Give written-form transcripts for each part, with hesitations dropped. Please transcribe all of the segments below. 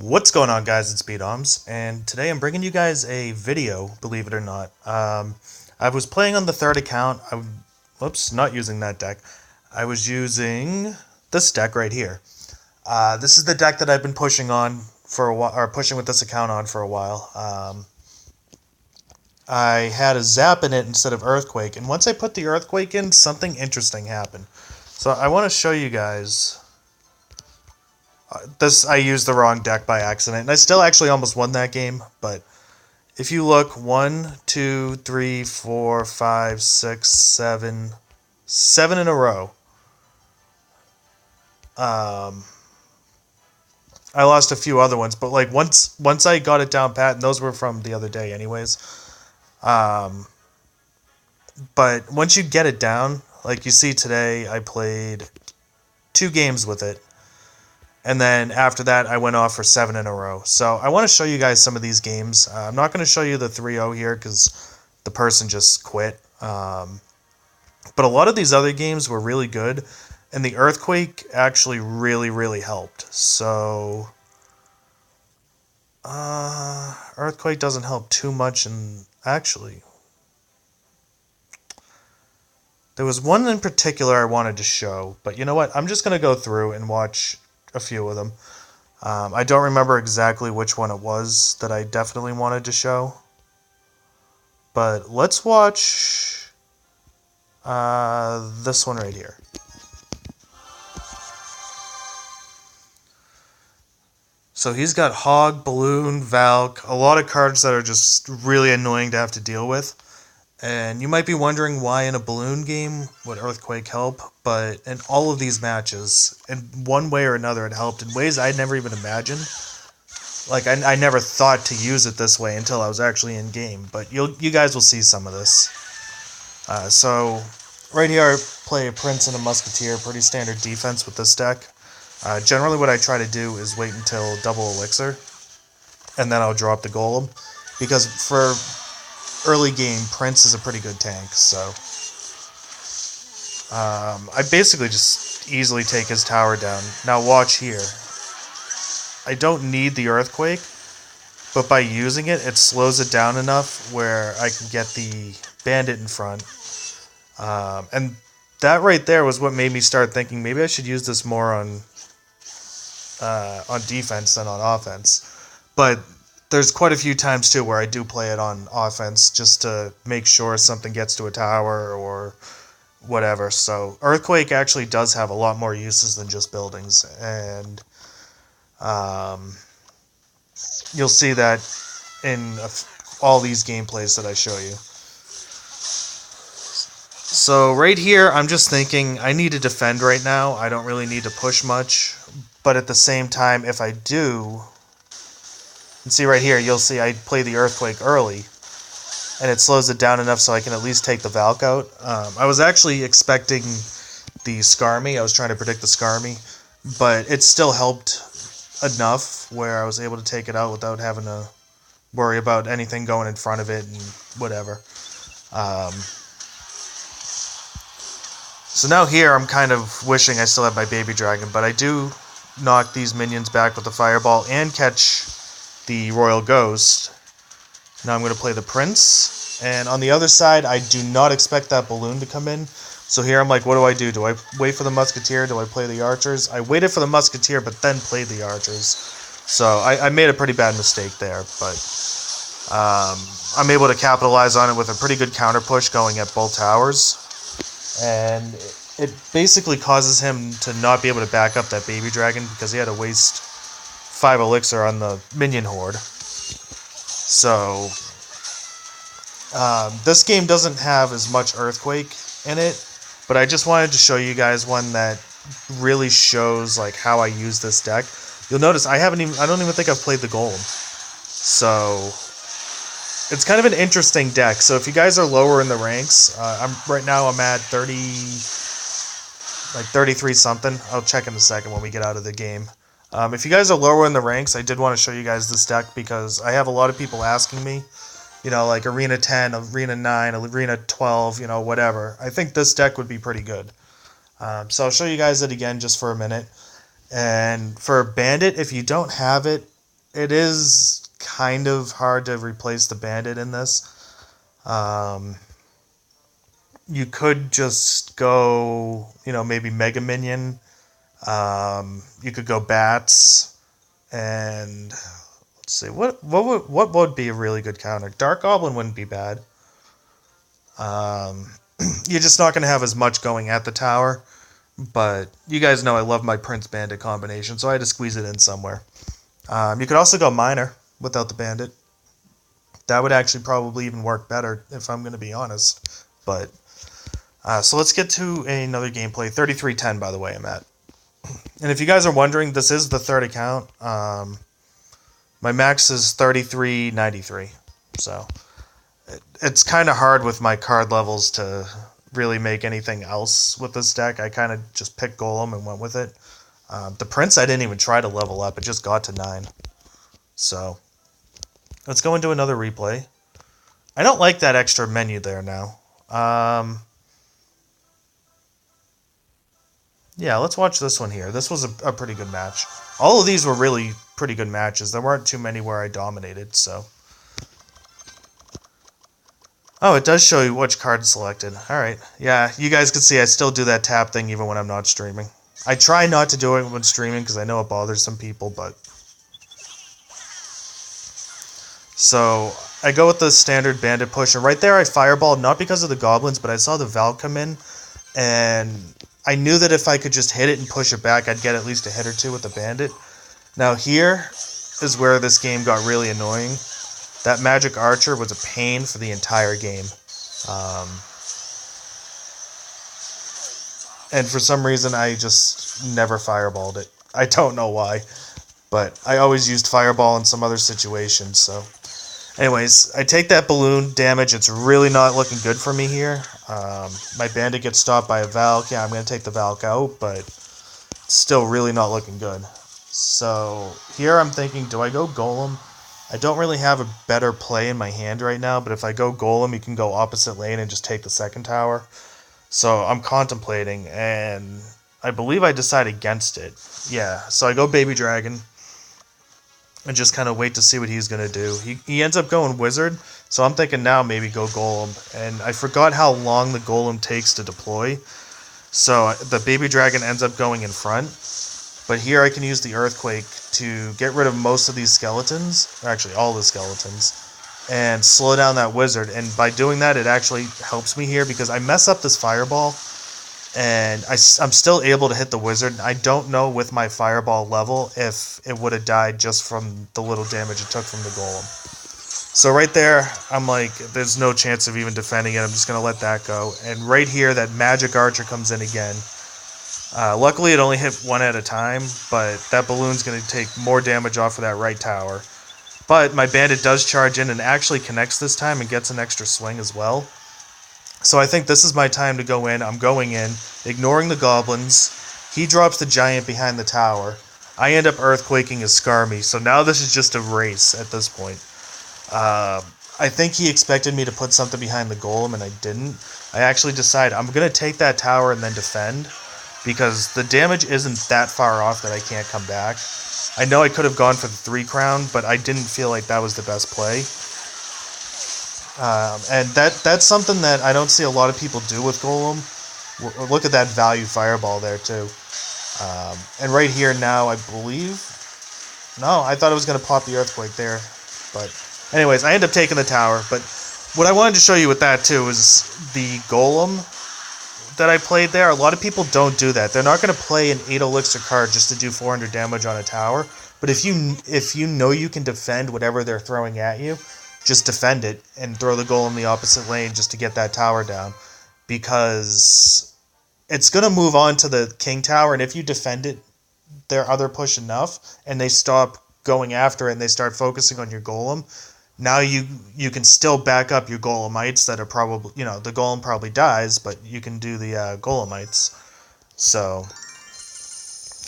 What's going on, guys? It's Beatoms, and today I'm bringing you guys a video, believe it or not. I was playing on the third account. Whoops, not using that deck. I was using this deck right here. This is the deck that I've been pushing on for a while, or pushing with this account on for a while. I had a Zap in it instead of Earthquake, and once I put the Earthquake in, something interesting happened. So I want to show you guys. This I used the wrong deck by accident, and I still actually almost won that game. But if you look, 1, 2, 3, 4, 5, 6, 7, 7 in a row. I lost a few other ones, but like once I got it down pat, and those were from the other day, anyways. Um, but once you get it down, like you see today, I played 2 games with it. And then after that, I went off for 7 in a row. So I want to show you guys some of these games. I'm not going to show you the 3-0 here because the person just quit. But a lot of these other games were really good. And the Earthquake actually really, really helped. So Earthquake doesn't help too much. And actually, there was one in particular I wanted to show. But you know what? I'm just going to go through and watch a few of them. I don't remember exactly which one it was that I definitely wanted to show. But let's watch this one right here. So he's got Hog, Balloon, Valk, a lot of cards that are just really annoying to have to deal with. And you might be wondering why in a Balloon game would Earthquake help, but in all of these matches, in one way or another, it helped in ways I'd never even imagined. Like, I never thought to use it this way until I was actually in game, but you guys will see some of this. So, right here I play a Prince and a Musketeer, pretty standard defense with this deck. Generally what I try to do is wait until double Elixir, and then I'll drop the Golem, because for early game, Prince is a pretty good tank, so I basically just easily take his tower down. Now watch here. I don't need the Earthquake, but by using it, it slows it down enough where I can get the Bandit in front. And that right there was what made me start thinking maybe I should use this more on defense than on offense. But there's quite a few times, too, where I do play it on offense just to make sure something gets to a tower or whatever. So Earthquake actually does have a lot more uses than just buildings. And you'll see that in all these gameplays that I show you. So right here, I'm just thinking I need to defend right now. I don't really need to push much. But at the same time, if I do... And see right here, you'll see I play the Earthquake early, and it slows it down enough so I can at least take the Valk out. I was actually expecting the Skarmy. I was trying to predict the Skarmy, but it still helped enough where I was able to take it out without having to worry about anything going in front of it and whatever. So now here I'm kind of wishing I still had my Baby Dragon, but I do knock these minions back with the Fireball and catch the Royal Ghost. Now I'm going to play the Prince, and on the other side I do not expect that Balloon to come in, so here I'm like, what do? Do I wait for the Musketeer? Do I play the Archers? I waited for the Musketeer but then played the Archers, so I made a pretty bad mistake there, but I'm able to capitalize on it with a pretty good counter push going at both towers, and it basically causes him to not be able to back up that Baby Dragon because he had to waste 5 Elixir on the minion horde. So this game doesn't have as much Earthquake in it, but I just wanted to show you guys one that really shows like how I use this deck. You'll notice I don't even think I've played the Golem. So it's kind of an interesting deck. So if you guys are lower in the ranks, right now I'm at 33 something. I'll check in a second when we get out of the game. If you guys are lower in the ranks, I did want to show you guys this deck because I have a lot of people asking me, like Arena 10, Arena 9, Arena 12, whatever. I think this deck would be pretty good. So I'll show you guys it again just for a minute. And for Bandit, if you don't have it, it is kind of hard to replace the bandit in this. Um, you could just go, maybe Mega Minion. You could go Bats, and let's see, what would be a really good counter? Dark Goblin wouldn't be bad. You're just not going to have as much going at the tower, but you guys know I love my Prince Bandit combination, so I had to squeeze it in somewhere. You could also go Miner without the Bandit. That would actually probably even work better, if I'm going to be honest. But so let's get to another gameplay. 33-10, by the way, I'm at. And if you guys are wondering, this is the third account. My max is 3393. So it's kind of hard with my card levels to really make anything else with this deck. I kind of just picked Golem and went with it. The Prince I didn't even try to level up. It just got to 9. So let's go into another replay. I don't like that extra menu there now. Yeah, let's watch this one here. This was a pretty good match. All of these were really pretty good matches. There weren't too many where I dominated, so. Oh, it does show you which card selected. Alright. Yeah, you guys can see I still do that tap thing even when I'm not streaming. I try not to do it when streaming because I know it bothers some people, but. So, I go with the standard bandit push, and right there I fireballed, not because of the goblins, but I saw the Val come in, and I knew that if I could just hit it and push it back, I'd get at least a hit or two with the bandit. Now here is where this game got really annoying. That magic archer was a pain for the entire game. And for some reason, I just never fireballed it. I don't know why, but I always used fireball in some other situations, so. Anyways, I take that balloon damage. It's really not looking good for me here. My bandit gets stopped by a Valk. Yeah, I'm going to take the Valk out, but it's still really not looking good. So here I'm thinking, do I go Golem? I don't really have a better play in my hand right now, but if I go Golem, you can go opposite lane and just take the second tower. So I'm contemplating, and I believe I decide against it. Yeah, so I go Baby Dragon and just kind of wait to see what he's going to do. He ends up going Wizard, so I'm thinking now maybe go Golem. And I forgot how long the Golem takes to deploy, so the Baby Dragon ends up going in front. But here I can use the Earthquake to get rid of most of these skeletons, or actually all the skeletons, and slow down that Wizard. And by doing that, it actually helps me here because I mess up this Fireball, and I'm still able to hit the Wizard. I don't know with my Fireball level if it would have died just from the little damage it took from the Golem. So right there, I'm like, there's no chance of even defending it. I'm just going to let that go. And right here, that Magic Archer comes in again. Luckily, it only hit one at a time, but that balloon's going to take more damage off of that right tower. But my bandit does charge in and actually connects this time and gets an extra swing as well. So I think this is my time to go in. I'm going in, ignoring the goblins. He drops the giant behind the tower. I end up earthquaking his Skarmy, so now this is just a race at this point. I think he expected me to put something behind the golem, and I didn't. I actually decided I'm going to take that tower and then defend, because the damage isn't that far off that I can't come back. I know I could have gone for the 3 crown, but I didn't feel like that was the best play. And that's something that I don't see a lot of people do with Golem. Look at that value fireball there, too. And right here now, I believe. No, I thought it was going to pop the earthquake there. But anyways, I end up taking the tower. But what I wanted to show you with that, too, is the Golem that I played there. A lot of people don't do that. They're not going to play an 8 elixir card just to do 400 damage on a tower. But if you know you can defend whatever they're throwing at you, just defend it and throw the Golem the opposite lane just to get that tower down. Because it's going to move on to the King Tower, and if you defend it, their other push enough, and they stop going after it and they start focusing on your Golem, now you can still back up your Golemites that are probably, the Golem probably dies, but you can do the Golemites. So,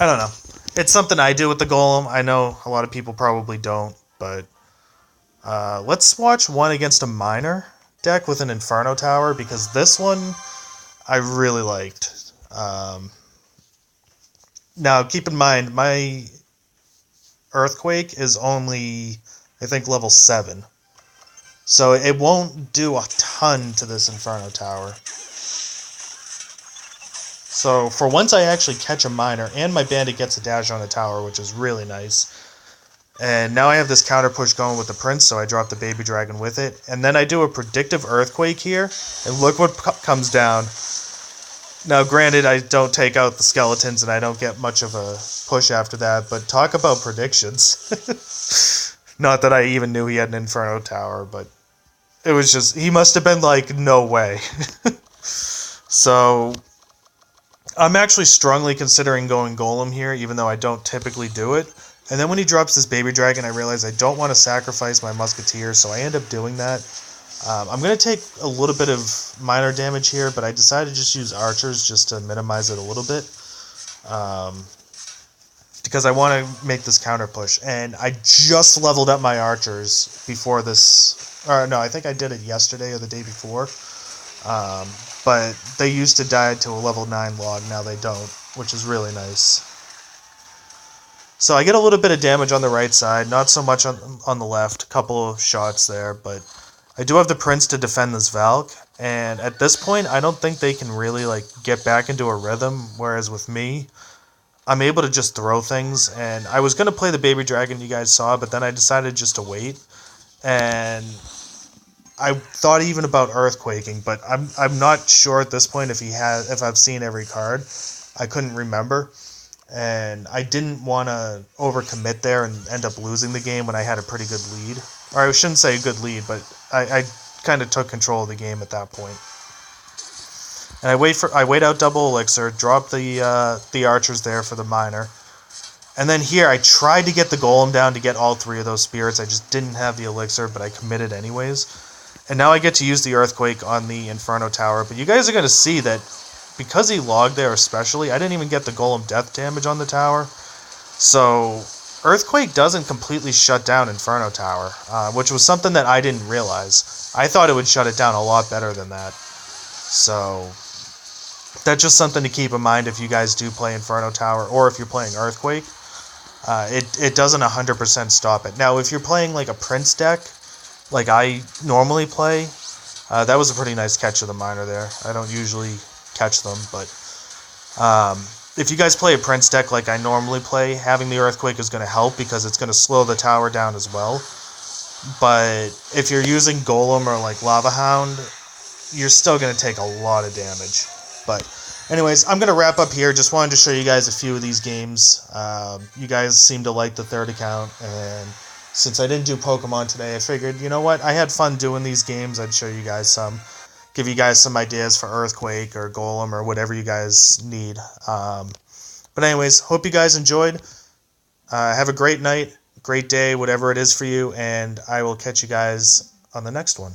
I don't know. It's something I do with the Golem. I know a lot of people probably don't, but let's watch one against a Miner deck with an Inferno Tower, because this one I really liked. Now, keep in mind, my Earthquake is only, I think, level 7. So it won't do a ton to this Inferno Tower. So for once I actually catch a miner, and my bandit gets a dash on a tower, which is really nice. And now I have this counter push going with the Prince, so I drop the Baby Dragon with it. And then I do a predictive Earthquake here, and look what comes down. Now granted, I don't take out the skeletons, and I don't get much of a push after that, but talk about predictions. Not that I even knew he had an Inferno Tower, but it was just, he must have been like, no way. So I'm actually strongly considering going Golem here, even though I don't typically do it. And then when he drops this Baby Dragon, I realize I don't want to sacrifice my Musketeer, so I end up doing that. I'm going to take a little bit of minor damage here, but I decided to just use Archers just to minimize it a little bit. Because I want to make this counter push. And I just leveled up my Archers before this. Or no, I think I did it yesterday or the day before. But they used to die to a level 9 log, now they don't, which is really nice. So I get a little bit of damage on the right side, not so much on the left, a couple of shots there, but I do have the Prince to defend this Valk, and at this point I don't think they can really like get back into a rhythm, whereas with me, I'm able to just throw things, and I was going to play the Baby Dragon you guys saw, but then I decided just to wait, and I thought even about Earthquaking, but I'm not sure at this point if I've seen every card. I couldn't remember. And I didn't want to overcommit there and end up losing the game when I had a pretty good lead. Or I shouldn't say a good lead, but I kind of took control of the game at that point. And I wait out double elixir, drop the archers there for the miner. And then here I tried to get the golem down to get all 3 of those spirits. I just didn't have the elixir, but I committed anyways. And now I get to use the earthquake on the Inferno Tower. But you guys are going to see that because he logged there especially, I didn't even get the golem death damage on the tower. So Earthquake doesn't completely shut down Inferno Tower, which was something that I didn't realize. I thought it would shut it down a lot better than that. So that's just something to keep in mind if you guys do play Inferno Tower, or if you're playing Earthquake. It doesn't 100% stop it. Now, if you're playing like a Prince deck, like I normally play, that was a pretty nice catch of the miner there. I don't usually catch them, but if you guys play a Prince deck like I normally play, having the Earthquake is going to help because it's going to slow the tower down as well. But if you're using Golem or like Lava Hound, you're still going to take a lot of damage. But anyways, I'm going to wrap up here. Just wanted to show you guys a few of these games. You guys seem to like the third account, and since I didn't do Pokemon today, I figured, you know what, I had fun doing these games. I'd show you guys some. Give you guys some ideas for Earthquake or Golem or whatever you guys need. But anyways, hope you guys enjoyed. Have a great night, great day, whatever it is for you, and I will catch you guys on the next one.